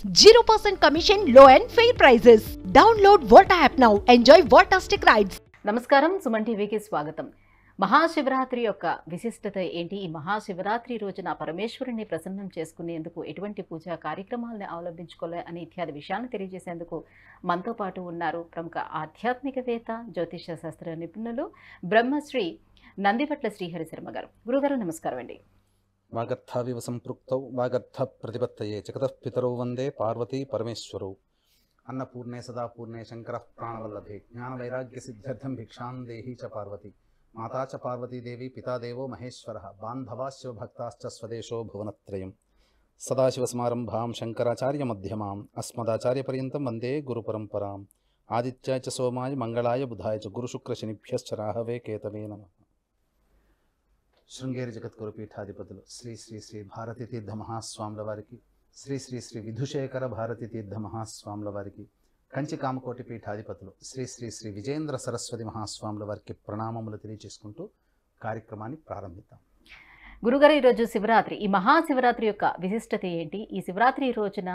0% commission, low and fair prices. Download Volta app now. Enjoy Voltastic rides. నమస్కారం, సుమన్ టీవీకి స్వాగతం. మహాశివరాత్రి యొక్క విశిష్టత ఏంటి? ఈ మహాశివరాత్రి రోజున పరమేశ్వరుని ప్రసన్నం చేసుకునేందుకు ఎటువంటి పూజా కార్యక్రమాలను అవలంబించుకోవాలి అని ఇత్యాది విషయాలను తెలియజేసేందుకు మనతో పాటు ఉన్నారు ప్రముఖ ఆధ్యాత్మికవేత్త, జ్యోతిష శాస్త్ర నిపుణులు బ్రహ్మశ్రీ నందిపట్ల శ్రీహరి శర్మ గారు. గురుగారు నమస్కారం అండి. వాగర్థావివ సంపృక్తౌ వాగర్థ ప్రతిపత్తయే జగతః పితరౌ వందే పార్వతీ పరమేశ్వరౌ. అన్నపూర్ణే సదాపూర్ణే శంకర ప్రాణవల్లభే జ్ఞానవైరాగ్య సిద్ధ్యర్థం భిక్షాం దేహి చ పార్వతి. మాతా చ పార్వతీదేవి పితాదేవో మహేశ్వరః బాంధవా శివభక్తాశ్చ స్వదేశో భువనత్రయం. సదాశివసమారంభాం శంకరాచార్య మధ్యమాం అస్మదాచార్యపర్యంతం వందే గురుపరంపరాం. ఆదిత్యాయ చ సోమాయ మంగళాయ బుధాయ చ గురుశుక్రశనిభ్యశ్చ రాహవే కేతవే నమః. శృంగేరి జగద్గురు పీఠాధిపతులు శ్రీ శ్రీ శ్రీ భారతీ తీర్థ మహాస్వాముల వారికి, శ్రీ శ్రీ శ్రీ విధుశేఖర భారతీ తీర్థ మహాస్వాముల వారికి, కంచి కామకోటి పీఠాధిపతులు శ్రీ శ్రీ శ్రీ విజేంద్ర సరస్వతి మహాస్వాముల వారికి ప్రణామములు తెలియజేసుకుంటూ కార్యక్రమాన్ని ప్రారంభిద్దాం. గురుగారు, ఈరోజు శివరాత్రి, ఈ మహాశివరాత్రి యొక్క విశిష్టత ఏంటి? ఈ శివరాత్రి రోజున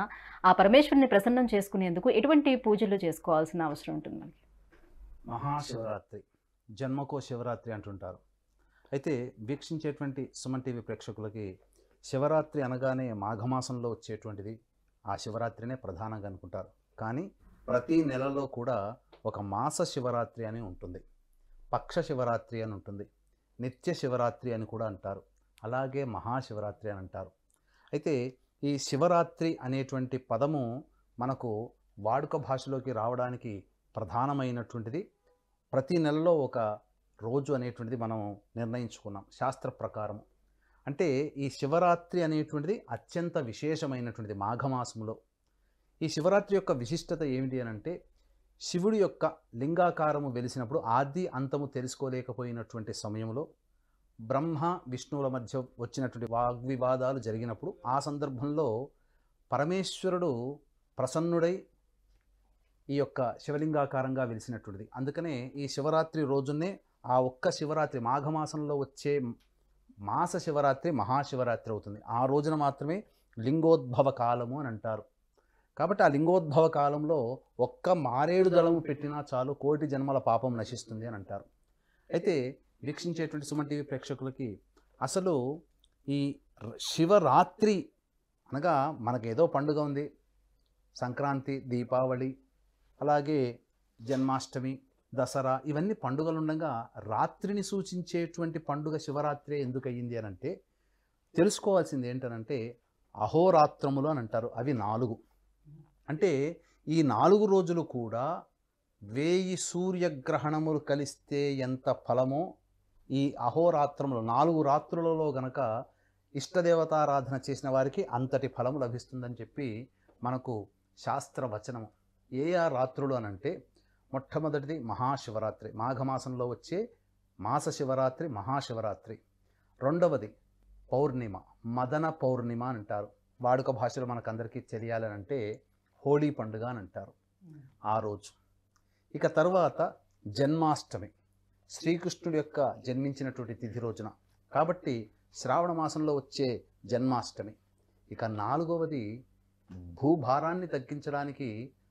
ఆ పరమేశ్వరుని ప్రసన్నం చేసుకునేందుకు ఎటువంటి పూజలు చేసుకోవాల్సిన అవసరం ఉంటుంది మనకి? మహాశివరాత్రి, జన్మకో శివరాత్రి అంటుంటారు. అయితే వీక్షించేటువంటి సుమన్ టీవీ ప్రేక్షకులకి శివరాత్రి అనగానే మాఘమాసంలో వచ్చేటువంటిది ఆ శివరాత్రినే ప్రధానంగా అనుకుంటారు. కానీ ప్రతి నెలలో కూడా ఒక మాస శివరాత్రి అని ఉంటుంది, పక్ష శివరాత్రి అని ఉంటుంది, నిత్య శివరాత్రి అని కూడా అంటారు, అలాగే మహాశివరాత్రి అని అంటారు. అయితే ఈ శివరాత్రి అనేటువంటి పదము మనకు వాడుక భాషలోకి రావడానికి ప్రధానమైనటువంటిది ప్రతి నెలలో ఒక రోజు అనేటువంటిది మనం నిర్ణయించుకున్నాం శాస్త్ర ప్రకారం. అంటే ఈ శివరాత్రి అనేటువంటిది అత్యంత విశేషమైనటువంటిది మాఘమాసంలో. ఈ శివరాత్రి యొక్క విశిష్టత ఏమిటి అని అంటే, శివుడి యొక్క లింగాకారము వెలిసినప్పుడు ఆది అంతము తెలుసుకోలేకపోయినటువంటి సమయంలో బ్రహ్మ విష్ణువుల మధ్య వచ్చినటువంటి వాగ్వివాదాలు జరిగినప్పుడు ఆ సందర్భంలో పరమేశ్వరుడు ప్రసన్నుడై ఈ యొక్క శివలింగాకారంగా వెలిసినటువంటిది. అందుకనే ఈ శివరాత్రి రోజునే ఆ ఒక్క శివరాత్రి మాఘమాసంలో వచ్చే మాస శివరాత్రి మహాశివరాత్రి అవుతుంది. ఆ రోజున మాత్రమే లింగోద్భవ కాలము అని అంటారు. కాబట్టి ఆ లింగోద్భవ కాలంలో ఒక్క మారేడు దళము పెట్టినా చాలు కోటి జన్మల పాపం నశిస్తుంది అని అంటారు. అయితే వీక్షించేటువంటి సుమన్ టీవీ ప్రేక్షకులకి అసలు ఈ శివరాత్రి అనగా మనకేదో పండుగ ఉంది, సంక్రాంతి, దీపావళి, అలాగే జన్మాష్టమి, దసరా, ఇవన్నీ పండుగలు ఉండగా రాత్రిని సూచించేటువంటి పండుగ శివరాత్రి ఎందుకు అయ్యింది అని అంటే, తెలుసుకోవాల్సింది ఏంటనంటే అహోరాత్రములు అని అంటారు. అవి 4. అంటే ఈ 4 రోజులు కూడా 1000 సూర్యగ్రహణములు కలిస్తే ఎంత ఫలమో ఈ అహోరాత్రములు 4 రాత్రులలో గనక ఇష్టదేవతారాధన చేసిన వారికి అంతటి ఫలము లభిస్తుందని చెప్పి మనకు శాస్త్రవచనము. ఏ రాత్రులు అనంటే, మొట్టమొదటిది మహాశివరాత్రి, మాఘమాసంలో వచ్చే మాస శివరాత్రి మహాశివరాత్రి. రెండవది పౌర్ణిమ, మదన పౌర్ణిమ అని అంటారు. వాడుక భాషలో మనకందరికీ తెలియాలని అంటే హోళీ పండుగ అని అంటారు ఆ రోజు. ఇక తర్వాత జన్మాష్టమి, శ్రీకృష్ణుడి యొక్క జన్మించినటువంటి తిథి రోజున, కాబట్టి శ్రావణ మాసంలో వచ్చే జన్మాష్టమి. ఇక 4వది భూభారాన్ని తగ్గించడానికి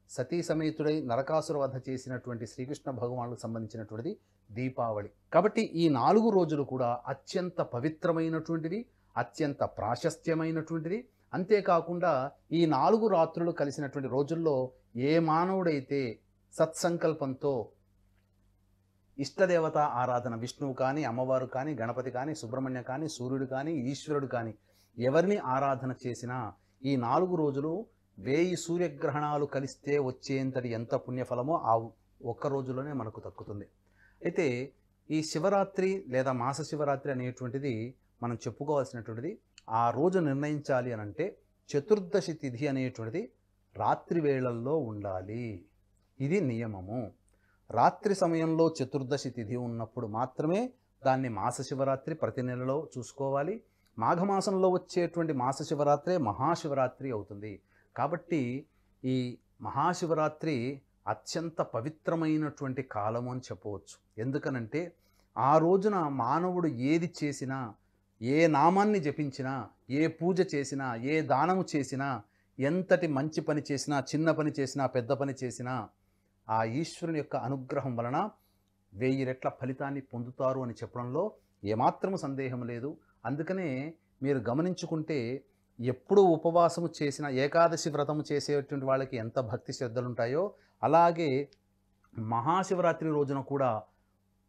సతీ సమేతుడై నరకాసుర వధ చేసినటువంటి శ్రీకృష్ణ భగవానులకు సంబంధించినటువంటిది దీపావళి. కాబట్టి ఈ 4 రోజులు కూడా అత్యంత పవిత్రమైనటువంటిది, అత్యంత ప్రాశస్త్యమైనటువంటిది. అంతేకాకుండా ఈ 4 రాత్రులు కలిసినటువంటి రోజుల్లో ఏ మానవుడైతే సత్సంకల్పంతో ఇష్టదేవత ఆరాధన, విష్ణువు కానీ, అమ్మవారు కానీ, గణపతి కానీ, సుబ్రహ్మణ్య కానీ, సూర్యుడు కానీ, ఈశ్వరుడు కానీ ఎవరిని ఆరాధన చేసినా ఈ 4 రోజులు 1000 సూర్యగ్రహణాలు కలిస్తే వచ్చేంతటి ఎంత పుణ్యఫలమో ఆ ఒక్క రోజులోనే మనకు దక్కుతుంది. అయితే ఈ శివరాత్రి లేదా మాస శివరాత్రి అనేటువంటిది మనం చెప్పుకోవాల్సినటువంటిది, ఆ రోజు నిర్ణయించాలి అని అంటే చతుర్దశి తిథి అనేటువంటిది రాత్రి వేళల్లో ఉండాలి. ఇది నియమము. రాత్రి సమయంలో చతుర్దశి తిథి ఉన్నప్పుడు మాత్రమే దాన్ని మాస శివరాత్రి ప్రతి నెలలో చూసుకోవాలి. మాఘమాసంలో వచ్చేటువంటి మాస శివరాత్రి మహాశివరాత్రి అవుతుంది. కాబట్టి ఈ మహాశివరాత్రి అత్యంత పవిత్రమైనటువంటి కాలము అని చెప్పవచ్చు. ఎందుకనంటే ఆ రోజున మానవుడు ఏది చేసినా, ఏ నామాన్ని జపించినా, ఏ పూజ చేసినా, ఏ దానము చేసినా ఎంతటి మంచి పని చేసినా, చిన్న పని చేసినా, పెద్ద పని చేసినా ఆ ఈశ్వరుని యొక్క అనుగ్రహం వలన 1000 రెట్ల ఫలితాన్ని పొందుతారు అని చెప్పడంలో ఏమాత్రము సందేహం లేదు. అందుకనే మీరు గమనించుకుంటే ఎప్పుడు ఉపవాసము చేసిన, ఏకాదశి వ్రతము చేసేటువంటి వాళ్ళకి ఎంత భక్తి శ్రద్ధలు ఉంటాయో అలాగే మహాశివరాత్రి రోజున కూడా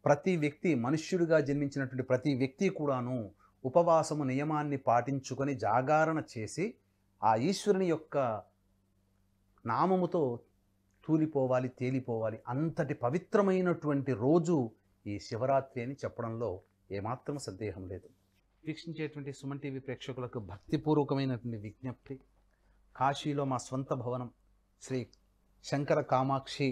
ప్రతి వ్యక్తి, మనుష్యుడిగా జన్మించినటువంటి ప్రతి వ్యక్తి కూడాను ఉపవాసము నియమాన్ని పాటించుకొని జాగరణ చేసి ఆ ఈశ్వరుని యొక్క నామముతో తూలిపోవాలి, తేలిపోవాలి. అంతటి పవిత్రమైనటువంటి రోజు ఈ శివరాత్రి అని చెప్పడంలో ఏమాత్రం సందేహం లేదు. వీక్షించేటువంటి సుమన్ టీవీ ప్రేక్షకులకు భక్తిపూర్వకమైనటువంటి విజ్ఞప్తి. కాశీలో మా స్వంత భవనం శ్రీ శంకర కామాక్షి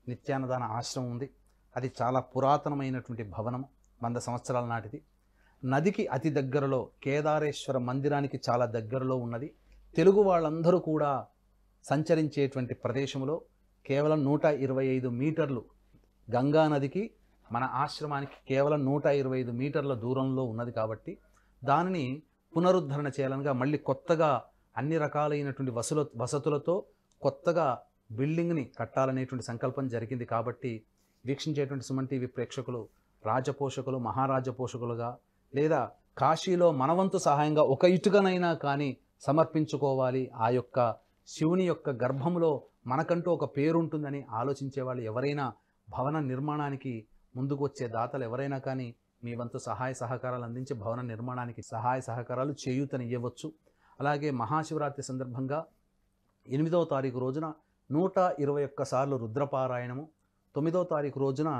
నిత్యాన్నదాన ఆశ్రమం ఉంది. అది చాలా పురాతనమైనటువంటి భవనం, 100 సంవత్సరాల నాటిది. నదికి అతి దగ్గరలో, కేదారేశ్వర మందిరానికి చాలా దగ్గరలో ఉన్నది. తెలుగు వాళ్ళందరూ కూడా సంచరించేటువంటి ప్రదేశంలో కేవలం 125 మీటర్లు, గంగా నదికి మన ఆశ్రమానికి కేవలం 125 మీటర్ల దూరంలో ఉన్నది. కాబట్టి దానిని పునరుద్ధరణ చేయాలనగా మళ్ళీ కొత్తగా అన్ని రకాలైనటువంటి వసతులతో కొత్తగా బిల్డింగ్ని కట్టాలనేటువంటి సంకల్పం జరిగింది. కాబట్టి వీక్షించేటువంటి సుమన్ టీవీ ప్రేక్షకులు రాజపోషకులు, మహారాజపోషకులుగా లేదా కాశీలో మనవంతు సహాయంగా ఒక ఇటుకనైనా కానీ సమర్పించుకోవాలి. ఆ యొక్క శివుని యొక్క గర్భంలో మనకంటూ ఒక పేరుంటుందని ఆలోచించే వాళ్ళు ఎవరైనా, భవన నిర్మాణానికి ముందుకు వచ్చే దాతలు ఎవరైనా కానీ మీ వంతు సహాయ సహకారాలు అందించి భవన నిర్మాణానికి సహాయ సహకారాలు చేయూతనివ్వవచ్చు. అలాగే మహాశివరాత్రి సందర్భంగా 8వ తారీఖు రోజున 121 సార్లు రుద్రపారాయణము, 9వ తారీఖు రోజున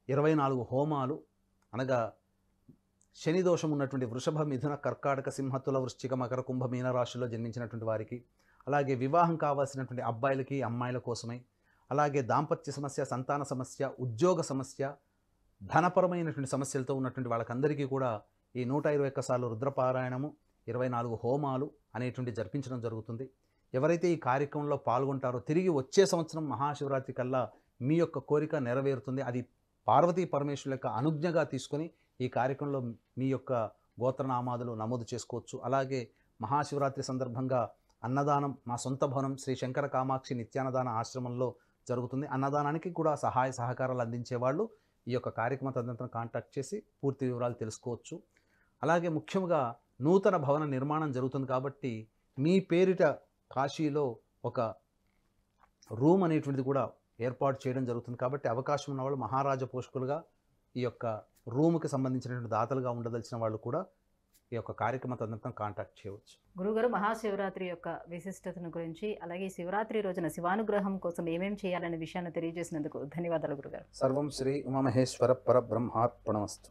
24 హోమాలు, అనగా శని దోషం ఉన్నటువంటి వృషభ, మిథున, కర్కాటక, సింహతుల, వృశ్చిక, మకర, కుంభ, మీన రాశిలో జన్మించినటువంటి వారికి, అలాగే వివాహం కావాల్సినటువంటి అబ్బాయిలకి, అమ్మాయిల కోసమై, అలాగే దాంపత్య సమస్య, సంతాన సమస్య, ఉద్యోగ సమస్య, ధనపరమైనటువంటి సమస్యలతో ఉన్నటువంటి వాళ్ళకందరికీ కూడా ఈ 121 సార్లు రుద్రపారాయణము, 24 హోమాలు అనేటువంటి జరిపించడం జరుగుతుంది. ఎవరైతే ఈ కార్యక్రమంలో పాల్గొంటారో తిరిగి వచ్చే సంవత్సరం మహాశివరాత్రి కల్లా మీ యొక్క కోరిక నెరవేరుతుంది. అది పార్వతీ పరమేశ్వరుల యొక్క అనుజ్ఞగా తీసుకొని ఈ కార్యక్రమంలో మీ యొక్క గోత్రనామాదులు నమోదు చేసుకోవచ్చు. అలాగే మహాశివరాత్రి సందర్భంగా అన్నదానం మా సొంత భవనం శ్రీ శంకర కామాక్షి నిత్యాన్నదాన ఆశ్రమంలో జరుగుతుంది. అన్నదానానికి కూడా సహాయ సహకారాలు అందించేవాళ్ళు ఈ యొక్క కార్యక్రమ తదనంతరం కాంటాక్ట్ చేసి పూర్తి వివరాలు తెలుసుకోవచ్చు. అలాగే ముఖ్యంగా నూతన భవన నిర్మాణం జరుగుతుంది కాబట్టి మీ పేరిట కాశీలో ఒక రూమ్ అనేటువంటిది కూడా ఏర్పాటు చేయడం జరుగుతుంది. కాబట్టి అవకాశం ఉన్నవాళ్ళు మహారాజ పోషకులుగా ఈ యొక్క రూముకి సంబంధించినటువంటి దాతలుగా ఉండదలిచిన వాళ్ళు కూడా ఈ యొక్క కార్యక్రమ తదనంతరం కాంటాక్ట్ చేయవచ్చు. గురుగారు, మహాశివరాత్రి యొక్క విశిష్టతను గురించి, అలాగే శివరాత్రి రోజున శివానుగ్రహం కోసం ఏమేమి చేయాలనే విషయాన్ని తెలియజేసినందుకు ధన్యవాదాలు గురుగారు. సర్వం శ్రీ ఉమామహేశ్వర పరబ్రహ్మార్పణమస్తు.